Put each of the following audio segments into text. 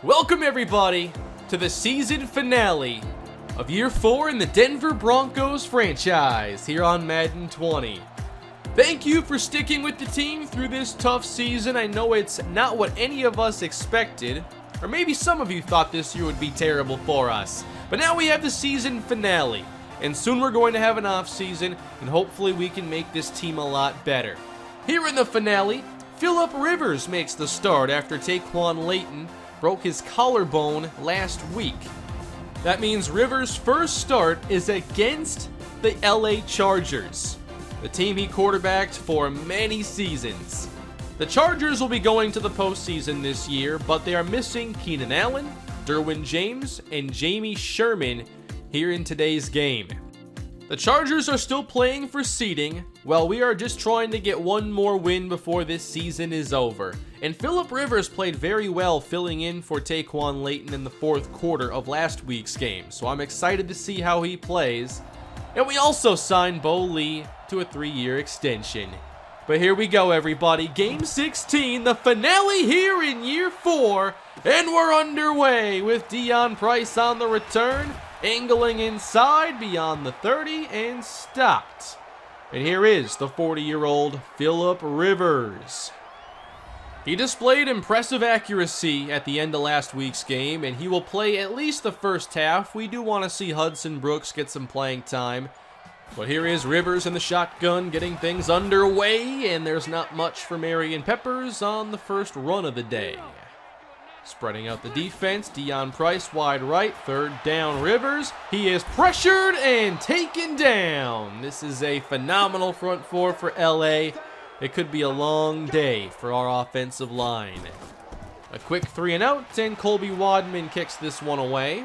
Welcome everybody to the season finale of Year 4 in the Denver Broncos franchise here on Madden 20. Thank you for sticking with the team through this tough season. I know it's not what any of us expected, or maybe some of you thought this year would be terrible for us. But now we have the season finale, and soon we're going to have an off season, and hopefully we can make this team a lot better. Here in the finale, Phillip Rivers makes the start after Taquan Layton broke his collarbone last week. That means Rivers' first start is against the LA Chargers, the team he quarterbacked for many seasons. The Chargers will be going to the postseason this year, but they are missing Keenan Allen, Derwin James, and Jamie Sherman here in today's game. The Chargers are still playing for seeding, while we are just trying to get one more win before this season is over. And Phillip Rivers played very well filling in for Taquan Layton in the fourth quarter of last week's game, so I'm excited to see how he plays. And we also signed Bo Lee to a 3-year extension. But here we go everybody, Game 16, the finale here in Year 4, and we're underway with Deon Price on the return, angling inside beyond the 30 and stopped. And here is the 40-year-old Phillip Rivers. He displayed impressive accuracy at the end of last week's game, and he will play at least the first half. We do want to see Hudson Brooks get some playing time. But here is Rivers in the shotgun getting things underway, and there's not much for Marion Peppers on the first run of the day. Spreading out the defense, Deon Price wide right, third down Rivers. He is pressured and taken down. This is a phenomenal front four for LA. It could be a long day for our offensive line. A quick 3-and-out, and Colby Wadman kicks this one away.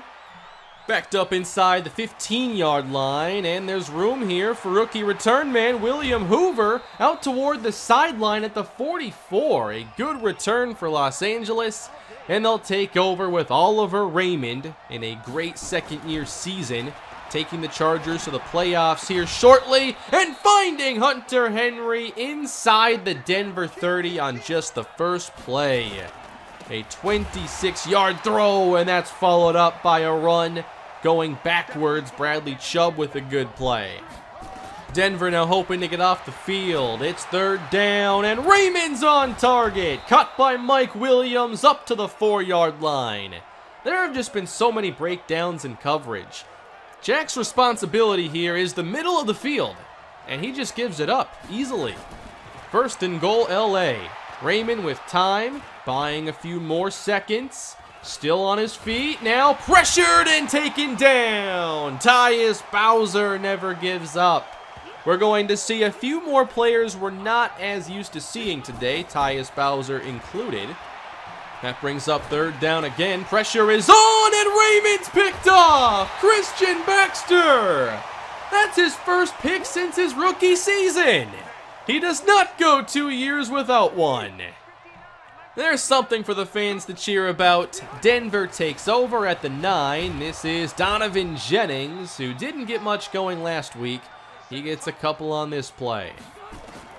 Backed up inside the 15-yard line, and there's room here for rookie return man William Hoover out toward the sideline at the 44. A good return for Los Angeles, and they'll take over with Oliver Raymond in a great second-year season, taking the Chargers to the playoffs here shortly, and finding Hunter Henry inside the Denver 30 on just the first play. A 26-yard throw, and that's followed up by a run going backwards. Bradley Chubb with a good play. Denver now hoping to get off the field. It's third down, and Raymond's on target. Caught by Mike Williams up to the 4-yard line. There have just been so many breakdowns in coverage. Jack's responsibility here is the middle of the field, and he just gives it up easily. First and goal, LA. Raymond with time, buying a few more seconds. Still on his feet, now pressured and taken down. Tyus Bowser never gives up. We're going to see a few more players we're not as used to seeing today, Tyus Bowser included. That brings up third down again. Pressure is on, and Raymond's picked off. Christian Baxter. That's his first pick since his rookie season. He does not go 2 years without one. There's something for the fans to cheer about. Denver takes over at the 9. This is Donovan Jennings, who didn't get much going last week. He gets a couple on this play.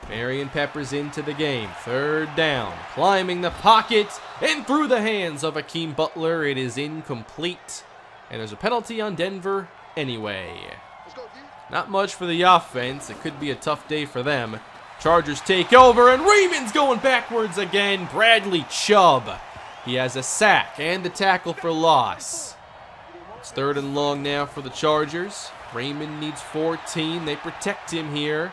Marion Peppers into the game. Third down. Climbing the pocket and through the hands of Akeem Butler. It is incomplete. And there's a penalty on Denver anyway. Not much for the offense. It could be a tough day for them. Chargers take over, and Raymond's going backwards again. Bradley Chubb. He has a sack and the tackle for loss. It's third and long now for the Chargers. Raymond needs 14. They protect him here,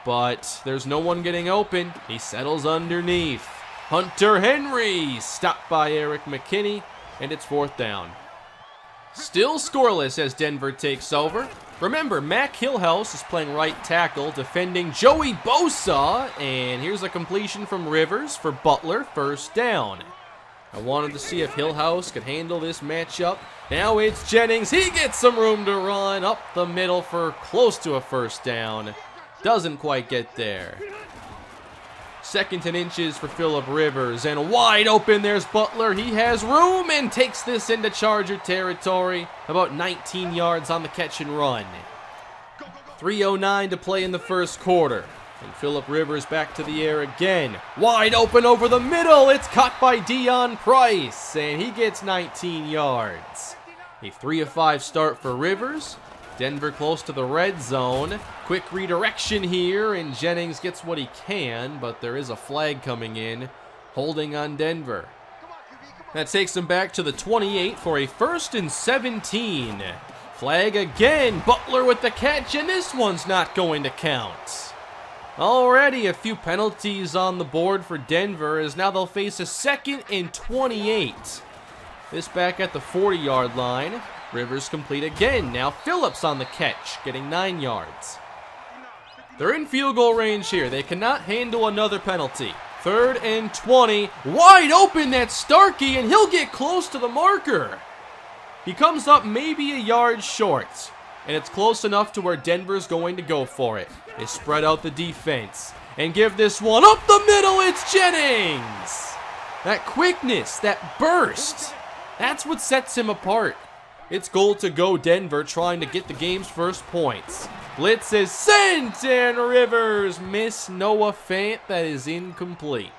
but there's no one getting open. He settles underneath. Hunter Henry stopped by Eric McKinney, and it's fourth down. Still scoreless as Denver takes over. Remember, Mac Hillhouse is playing right tackle, defending Joey Bosa, and here's a completion from Rivers for Butler, first down. I wanted to see if Hillhouse could handle this matchup. Now it's Jennings. He gets some room to run up the middle for close to a first down. Doesn't quite get there. Second and inches for Phillip Rivers, and wide open, there's Butler. He has room and takes this into Charger territory. About 19 yards on the catch and run. 3:09 to play in the first quarter. And Phillip Rivers back to the air again. Wide open over the middle. It's caught by Deion Price, and he gets 19 yards. A 3 of 5 start for Rivers. Denver close to the red zone. Quick redirection here, and Jennings gets what he can, but there is a flag coming in, holding on Denver. That takes him back to the 28 for a 1st and 17. Flag again. Butler with the catch, and this one's not going to count. Already a few penalties on the board for Denver, as now they'll face a 2nd and 28. This back at the 40-yard line. Rivers complete again. Now Phillips on the catch, getting 9 yards. They're in field goal range here. They cannot handle another penalty. 3rd and 20. Wide open, that's Starkey, and he'll get close to the marker. He comes up maybe a yard short, and it's close enough to where Denver's going to go for it. They spread out the defense and give this one up the middle. It's Jennings. That quickness, that burst, that's what sets him apart. It's goal to go Denver, trying to get the game's first points. Blitz is sent, and Rivers miss Noah Fant. That is incomplete.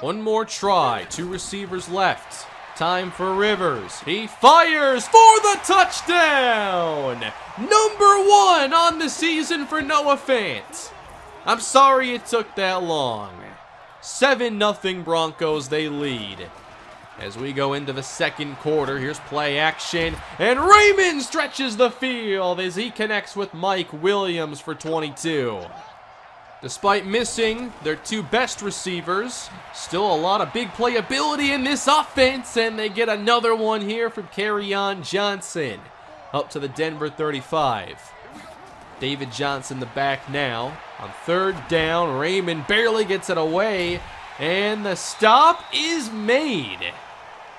One more try, 2 receivers left. Time for Rivers. He fires for the touchdown! Number 1 on the season for Noah Fant. I'm sorry it took that long. 7-0 Broncos, they lead. As we go into the 2nd quarter, here's play action, and Raymond stretches the field as he connects with Mike Williams for 22. Despite missing their 2 best receivers, still a lot of big playability in this offense, and they get another one here from Kerryon Johnson, up to the Denver 35. David Johnson the back now. On 3rd down, Raymond barely gets it away, and the stop is made.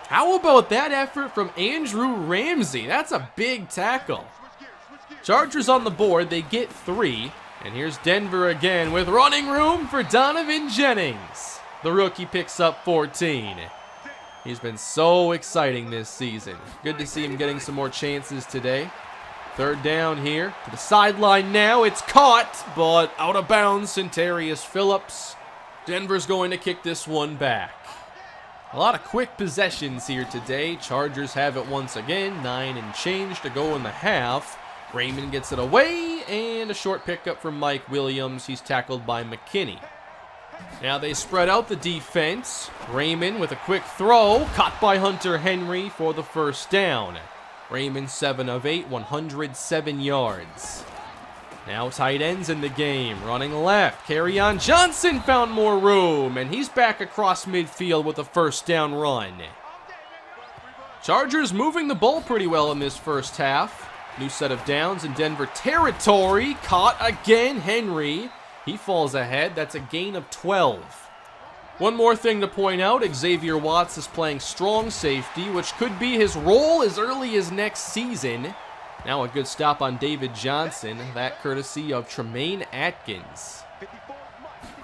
How about that effort from Andrew Ramsey? That's a big tackle. Chargers on the board, they get 3. And here's Denver again with running room for Donovan Jennings. The rookie picks up 14. He's been so exciting this season. Good to see him getting some more chances today. 3rd down here to the sideline now. It's caught, but out of bounds. Centarius Phillips. Denver's going to kick this one back. A lot of quick possessions here today. Chargers have it once again. 9 and change to go in the half. Raymond gets it away, and a short pickup from Mike Williams. He's tackled by McKinney. Now they spread out the defense. Raymond with a quick throw, caught by Hunter Henry for the 1st down. Raymond 7 of 8, 107 yards. Now tight ends in the game, running left. Kerryon Johnson found more room, and he's back across midfield with a 1st down run. Chargers moving the ball pretty well in this 1st half. New set of downs in Denver territory. Caught again, Henry. He falls ahead. That's a gain of 12. One more thing to point out, Xavier Watts is playing strong safety, which could be his role as early as next season. Now a good stop on David Johnson, that courtesy of Tremaine Atkins.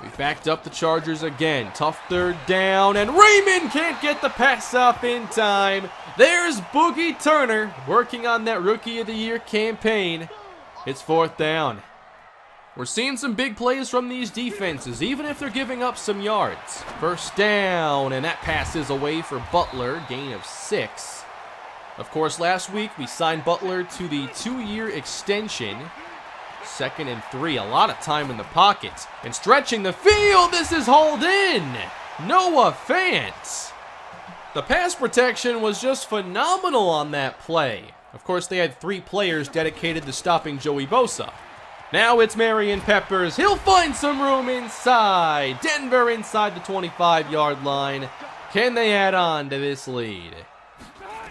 We've backed up the Chargers again. Tough 3rd down, and Raymond can't get the pass off in time. There's Boogie Turner working on that Rookie of the Year campaign. It's 4th down. We're seeing some big plays from these defenses, even if they're giving up some yards. 1st down, and that pass is away for Butler, gain of 6. Of course, last week we signed Butler to the 2-year extension. 2nd and 3, a lot of time in the pocket. And stretching the field, this is hauled in. Noah Fant. The pass protection was just phenomenal on that play. Of course, they had 3 players dedicated to stopping Joey Bosa. Now it's Marion Peppers. He'll find some room inside. Denver inside the 25-yard line. Can they add on to this lead?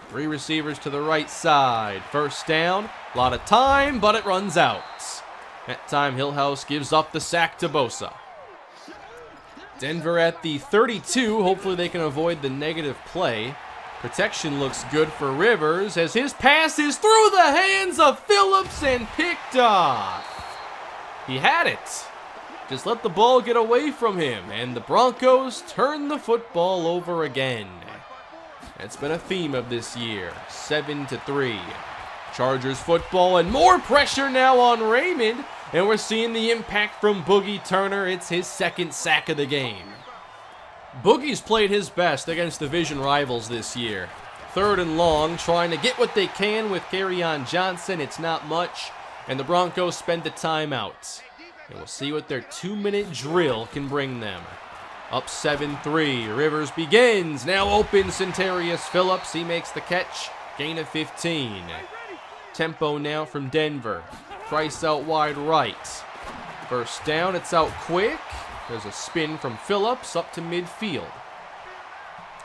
3 receivers to the right side. 1st down. A lot of time, but it runs out. That time, Hillhouse gives up the sack to Bosa. Denver at the 32. Hopefully they can avoid the negative play. Protection looks good for Rivers as his pass is through the hands of Phillips and picked off. He had it. Just let the ball get away from him, and the Broncos turn the football over again. It's been a theme of this year. 7-3. Chargers football and more pressure now on Raymond. and we're seeing the impact from Boogie Turner. It's his second sack of the game. Boogie's played his best against division rivals this year. 3rd and long, trying to get what they can with Kerryon Johnson. It's not much, and the Broncos spend the timeout. And we'll see what their 2-minute drill can bring them. Up 7-3, Rivers begins, now open Centarius Phillips. He makes the catch, gain of 15. Tempo now from Denver. Price out wide right. First down, it's out quick. There's a spin from Phillips up to midfield.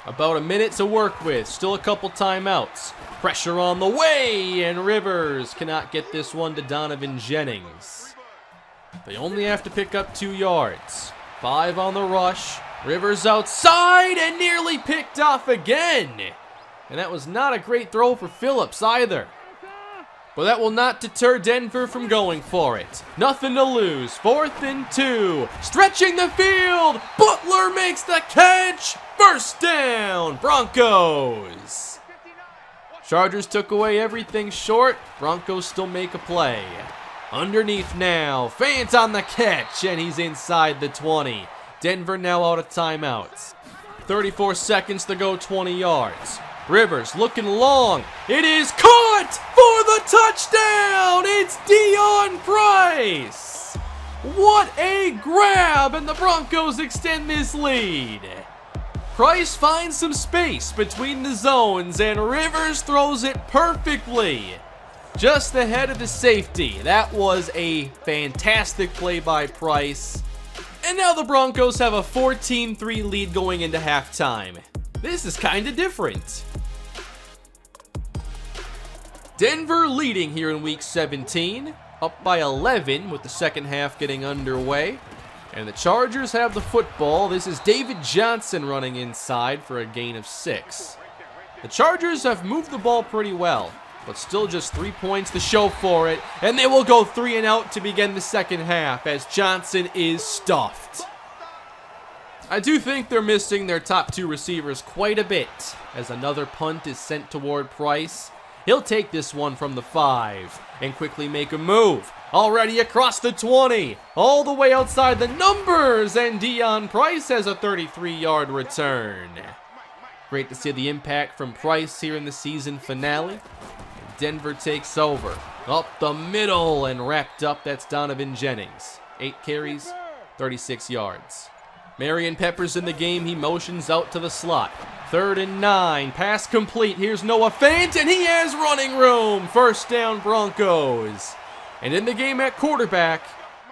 About a minute to work with. Still a couple timeouts. Pressure on the way, and Rivers cannot get this one to Donovan Jennings. They only have to pick up 2 yards. 5 on the rush. Rivers outside and nearly picked off again. And that was not a great throw for Phillips either. But that will not deter Denver from going for it. Nothing to lose. 4th and 2. Stretching the field. Butler makes the catch. First down, Broncos. Chargers took away everything short. Broncos still make a play. Underneath now. Fant on the catch, and he's inside the 20. Denver now out of timeouts. 34 seconds to go, 20 yards. Rivers looking long. It is caught for the touchdown. It's Deion Price. What a grab, and the Broncos extend this lead. Price finds some space between the zones, and Rivers throws it perfectly. Just ahead of the safety. That was a fantastic play by Price. And now the Broncos have a 14-3 lead going into halftime. This is kind of different. Denver leading here in week 17, up by 11 with the second half getting underway. And the Chargers have the football. This is David Johnson running inside for a gain of 6. The Chargers have moved the ball pretty well, but still just 3 points to show for it. And they will go 3 and out to begin the second half as Johnson is stuffed. I do think they're missing their top 2 receivers quite a bit as another punt is sent toward Price. He'll take this one from the 5 and quickly make a move. Already across the 20, all the way outside the numbers, and Deion Price has a 33-yard return. Great to see the impact from Price here in the season finale. Denver takes over. Up the middle and wrapped up. That's Donovan Jennings. 8 carries, 36 yards. Marion Pepper's in the game. He motions out to the slot. 3rd and 9. Pass complete. Here's Noah Fant, and he has running room. First down, Broncos. And in the game at quarterback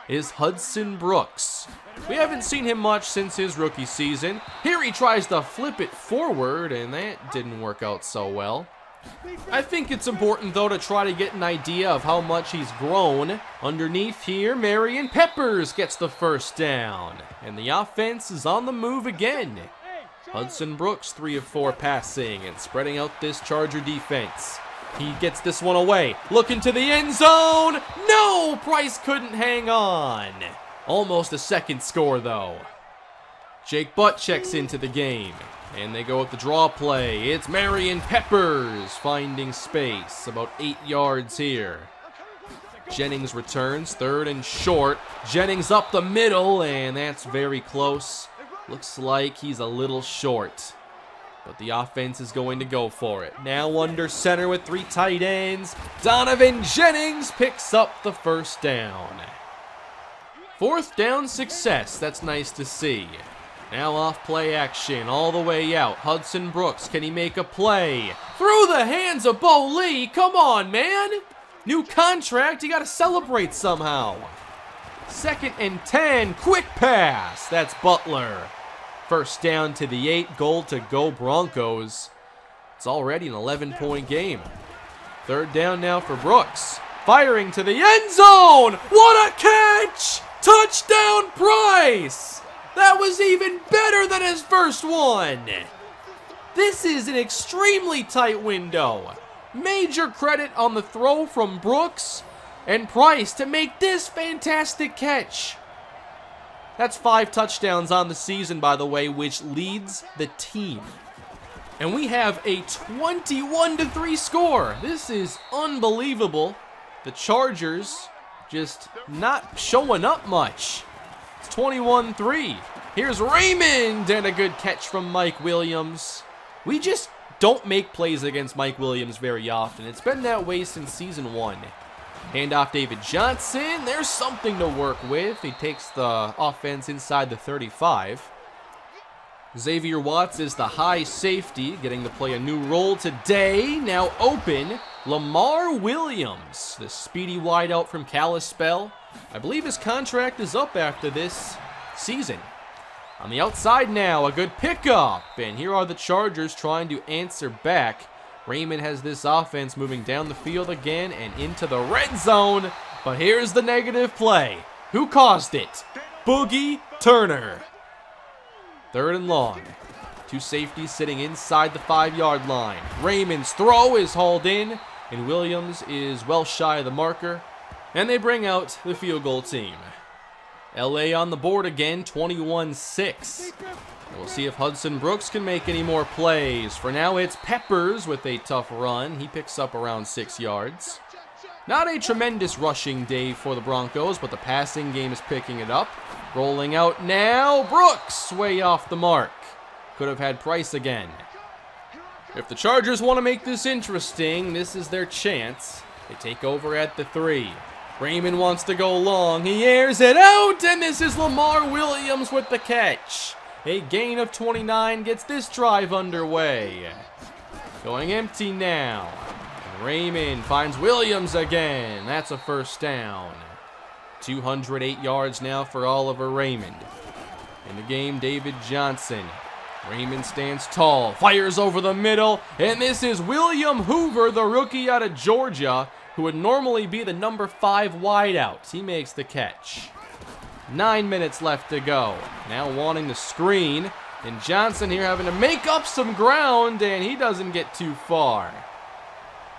is Hudson Brooks. We haven't seen him much since his rookie season. Here he tries to flip it forward, and that didn't work out so well. I think it's important, though, to try to get an idea of how much he's grown. Underneath here, Marion Peppers gets the first down. And the offense is on the move again. Hudson Brooks, 3 of 4 passing and spreading out this Charger defense. He gets this one away. Looking to the end zone. No! Price couldn't hang on. Almost a second score, though. Jake Butt checks into the game. And they go with the draw play. It's Marion Peppers finding space. About 8 yards here. Jennings returns. 3rd and short. Jennings up the middle, and that's very close. Looks like he's a little short. But the offense is going to go for it. Now under center with 3 tight ends. Donovan Jennings picks up the first down. 4th down success. That's nice to see. Now off play action all the way out. Hudson Brooks, can he make a play? Through the hands of Bo Lee. Come on, man. New contract. You got to celebrate somehow. 2nd and 10. Quick pass. That's Butler. First down to the 8. Goal to go Broncos. It's already an 11-point game. 3rd down now for Brooks. Firing to the end zone. What a catch. Touchdown Price. That was even better than his first one. This is an extremely tight window. Major credit on the throw from Brooks and Price to make this fantastic catch. That's 5 touchdowns on the season, by the way, which leads the team. And we have a 21-3 score. This is unbelievable. The Chargers just not showing up much. It's 21-3. Here's Raymond, and a good catch from Mike Williams. We just don't make plays against Mike Williams very often. It's been that way since season 1. Handoff David Johnson. There's something to work with. He takes the offense inside the 35. Xavier Watts is the high safety, getting to play a new role today. Now open, Lamar Williams, the speedy wideout from Kalispell. I believe his contract is up after this season. On the outside now, a good pickup, and here are the Chargers trying to answer back. Raymond has this offense moving down the field again and into the red zone, but here's the negative play. Who caused it? Boogie Turner. 3rd and long. 2 safeties sitting inside the 5-yard line. Raymond's throw is hauled in, and Williams is well shy of the marker, and they bring out the field goal team. LA on the board again, 21-6. We'll see if Hudson Brooks can make any more plays. For now, it's Peppers with a tough run. He picks up around 6 yards. Not a tremendous rushing day for the Broncos, but the passing game is picking it up. Rolling out now, Brooks, way off the mark. Could have had Price again. If the Chargers want to make this interesting, this is their chance. They take over at the 3. Raymond wants to go long. He airs it out, and this is Lamar Williams with the catch. A gain of 29 gets this drive underway. Going empty now. And Raymond finds Williams again. That's a first down. 208 yards now for Oliver Raymond. In the game, David Johnson. Raymond stands tall, fires over the middle, and this is William Hoover, the rookie out of Georgia, who would normally be the number 5 wideout. He makes the catch. 9 minutes left to go. Now wanting the screen, and Johnson here having to make up some ground, and he doesn't get too far.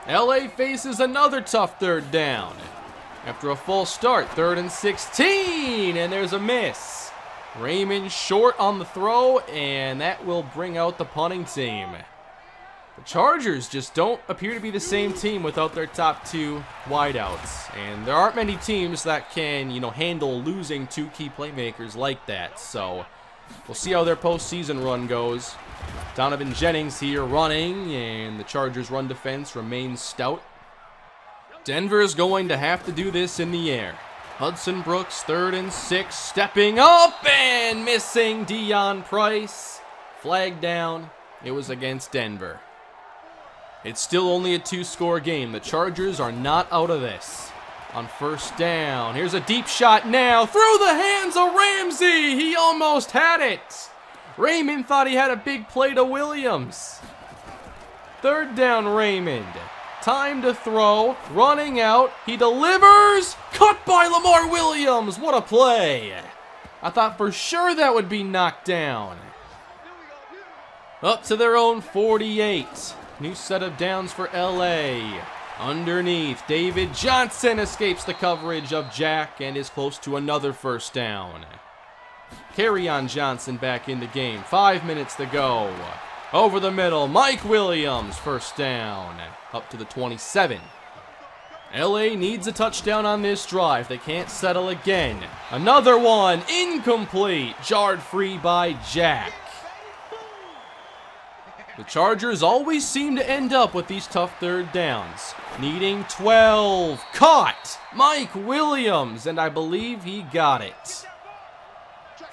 LA faces another tough 3rd down. After a false start, 3rd and 16, and there's a miss. Raymond short on the throw, and that will bring out the punting team. The Chargers just don't appear to be the same team without their top 2 wideouts, and there aren't many teams that can, handle losing 2 key playmakers like that, so we'll see how their postseason run goes. Donovan Jennings here running, and the Chargers' run defense remains stout. Denver is going to have to do this in the air. Hudson Brooks, 3rd and 6, stepping up and missing Deion Price. Flag down. It was against Denver. It's still only a 2-score game. The Chargers are not out of this. On 1st down, here's a deep shot now. Through the hands of Ramsey. He almost had it. Raymond thought he had a big play to Williams. 3rd down, Raymond. Time to throw, running out, he delivers, cut by Lamar Williams, what a play. I thought for sure that would be knocked down. Up to their own 48, new set of downs for LA. Underneath, David Johnson escapes the coverage of Jack and is close to another 1st down. Kerryon Johnson back in the game, 5 minutes to go. Over the middle, Mike Williams, 1st down, up to the 27. LA needs a touchdown on this drive. They can't settle again. Another one, incomplete, jarred free by Jack. The Chargers always seem to end up with these tough 3rd downs. Needing 12, caught, Mike Williams, and I believe he got it.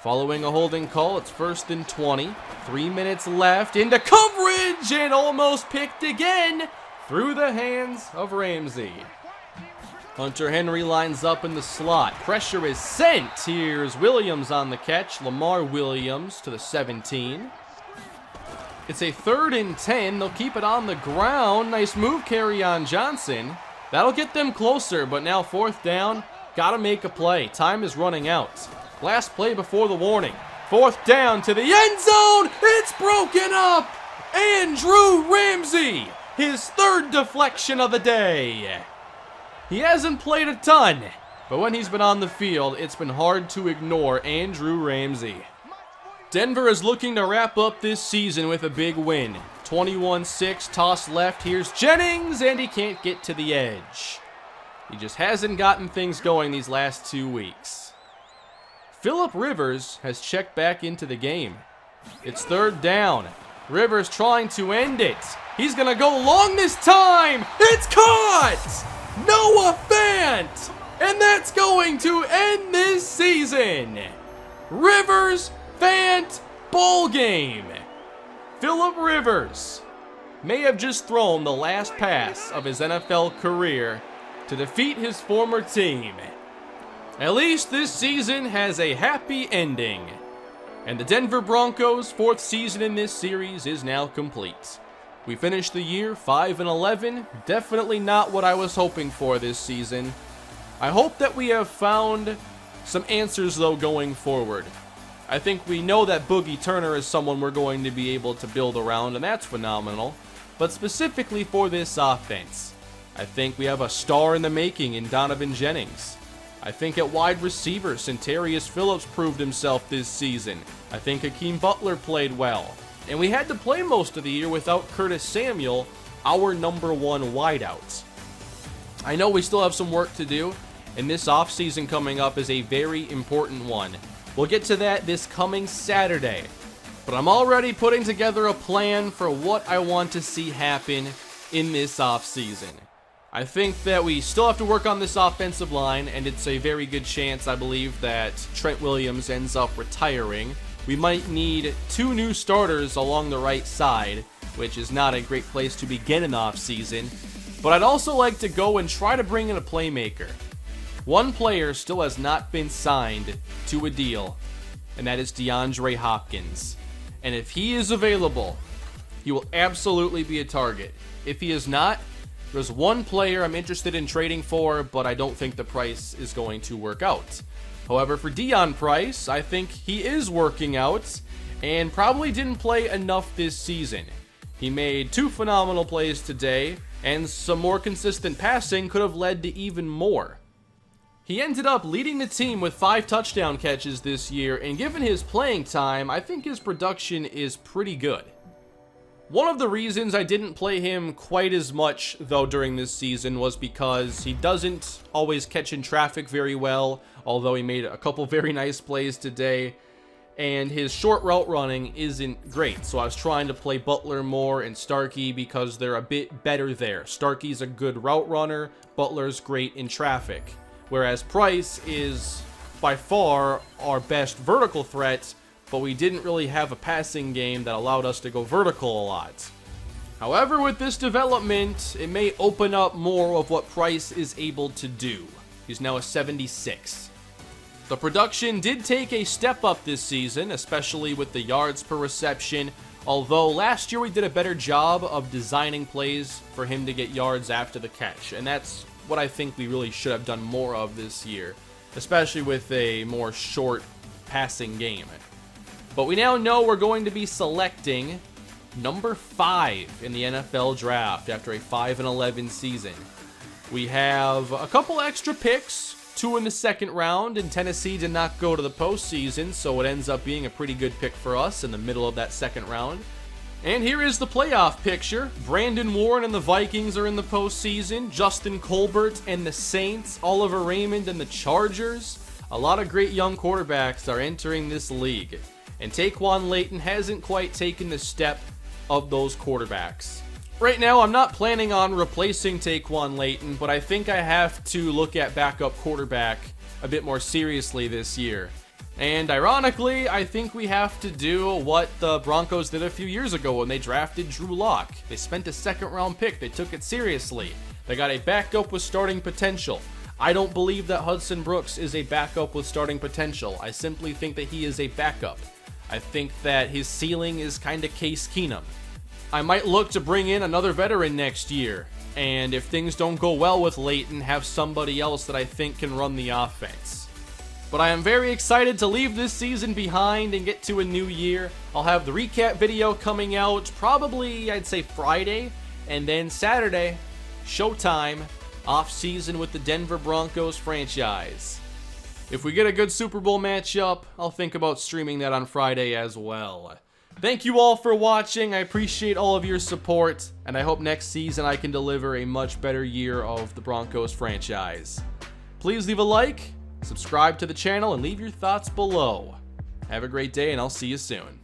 Following a holding call, it's 1st and 20. 3 minutes left, into coverage, and almost picked again through the hands of Ramsey. Hunter Henry lines up in the slot. Pressure is sent. Here's Williams on the catch. Lamar Williams to the 17. It's a 3rd and 10. They'll keep it on the ground. Nice move, Kerryon Johnson. That'll get them closer, but now 4th down. Gotta make a play. Time is running out. Last play before the warning. 4th down to the end zone. It's broken up. Andrew Ramsey, his 3rd deflection of the day. He hasn't played a ton, but when he's been on the field, it's been hard to ignore Andrew Ramsey. Denver is looking to wrap up this season with a big win. 21-6, toss left. Here's Jennings, and he can't get to the edge. He just hasn't gotten things going these last 2 weeks. Phillip Rivers has checked back into the game. It's 3rd down. Rivers trying to end it. He's going to go long this time. It's caught! Noah Fant! And that's going to end this season. Rivers Fant bowl game. Phillip Rivers may have just thrown the last pass of his NFL career to defeat his former team. At least this season has a happy ending. And the Denver Broncos' 4th season in this series is now complete. We finished the year 5-11. Definitely not what I was hoping for this season. I hope that we have found some answers, though, going forward. I think we know that Boogie Turner is someone we're going to be able to build around, and that's phenomenal. But specifically for this offense, I think we have a star in the making in Donovan Jennings. I think at wide receiver, Centarius Phillips proved himself this season. I think Hakeem Butler played well. And we had to play most of the year without Curtis Samuel, our number 1 wideout. I know we still have some work to do, and this offseason coming up is a very important one. We'll get to that this coming Saturday. But I'm already putting together a plan for what I want to see happen in this offseason. I think that we still have to work on this offensive line, and it's a very good chance, I believe, that Trent Williams ends up retiring. We might need 2 new starters along the right side, which is not a great place to begin an offseason. But I'd also like to go and try to bring in a playmaker. One player still has not been signed to a deal, and that is Deandre Hopkins. And if he is available, he will absolutely be a target. If he is not, there's one player I'm interested in trading for, but I don't think the price is going to work out. However, for Deion Price, I think he is working out and probably didn't play enough this season. He made 2 phenomenal plays today, and some more consistent passing could have led to even more. He ended up leading the team with 5 touchdown catches this year, and given his playing time, I think his production is pretty good. One of the reasons I didn't play him quite as much, though, during this season was because he doesn't always catch in traffic very well, although he made a couple very nice plays today, and his short route running isn't great. So I was trying to play Butler more and Starkey because they're a bit better there. Starkey's a good route runner, Butler's great in traffic, whereas Price is by far our best vertical threat, but we didn't really have a passing game that allowed us to go vertical a lot. However, with this development, it may open up more of what Price is able to do. He's now a 76. The production did take a step up this season, especially with the yards per reception, although last year we did a better job of designing plays for him to get yards after the catch, and that's what I think we really should have done more of this year, especially with a more short passing game. But we now know we're going to be selecting number 5 in the NFL draft after a 5-11 season. We have a couple extra picks, 2 in the 2nd round, and Tennessee did not go to the postseason, so it ends up being a pretty good pick for us in the middle of that 2nd round. And here is the playoff picture. Brandon Warren and the Vikings are in the postseason. Justin Colbert and the Saints. Oliver Raymond and the Chargers. A lot of great young quarterbacks are entering this league. And Taquan Layton hasn't quite taken the step of those quarterbacks. Right now, I'm not planning on replacing Taquan Layton, but I think I have to look at backup quarterback a bit more seriously this year. And ironically, I think we have to do what the Broncos did a few years ago when they drafted Drew Lock. They spent a 2nd round pick. They took it seriously. They got a backup with starting potential. I don't believe that Hudson Brooks is a backup with starting potential. I simply think that he is a backup. I think that his ceiling is kind of Case Keenum. I might look to bring in another veteran next year, and if things don't go well with Layton, have somebody else that I think can run the offense. But I am very excited to leave this season behind and get to a new year. I'll have the recap video coming out probably, I'd say, Friday, and then Saturday, showtime, off season with the Denver Broncos franchise. If we get a good Super Bowl matchup, I'll think about streaming that on Friday as well. Thank you all for watching. I appreciate all of your support, and I hope next season I can deliver a much better year of the Broncos franchise. Please leave a like, subscribe to the channel, and leave your thoughts below. Have a great day, and I'll see you soon.